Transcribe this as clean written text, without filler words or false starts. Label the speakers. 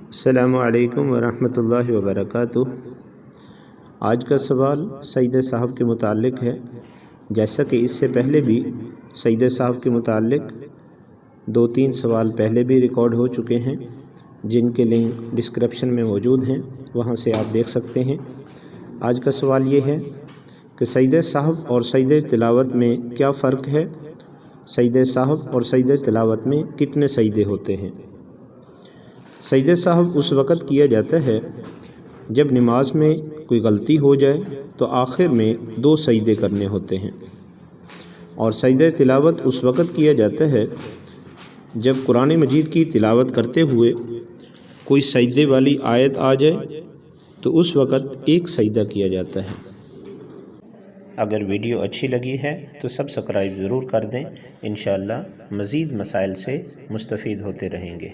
Speaker 1: السلام علیکم ورحمۃ اللہ وبرکاتہ۔ آج کا سوال سجدہ صاحب کے متعلق ہے۔ جیسا کہ اس سے پہلے بھی سجدہ صاحب کے متعلق 2-3 سوال پہلے بھی ریکارڈ ہو چکے ہیں، جن کے لنک ڈسکرپشن میں موجود ہیں، وہاں سے آپ دیکھ سکتے ہیں۔ آج کا سوال یہ ہے کہ سجدہ صاحب اور سجدہ تلاوت میں کیا فرق ہے؟ سجدہ صاحب اور سجدہ تلاوت میں کتنے سجدے ہوتے ہیں؟ سجدہ صاحب اس وقت کیا جاتا ہے جب نماز میں کوئی غلطی ہو جائے تو آخر میں 2 سجدے کرنے ہوتے ہیں، اور سجدہ تلاوت اس وقت کیا جاتا ہے جب قرآن مجید کی تلاوت کرتے ہوئے کوئی سجدے والی آیت آ جائے تو اس وقت 1 سجدہ کیا جاتا ہے۔ اگر ویڈیو اچھی لگی ہے تو سبسکرائب ضرور کر دیں، انشاءاللہ مزید مسائل سے مستفید ہوتے رہیں گے۔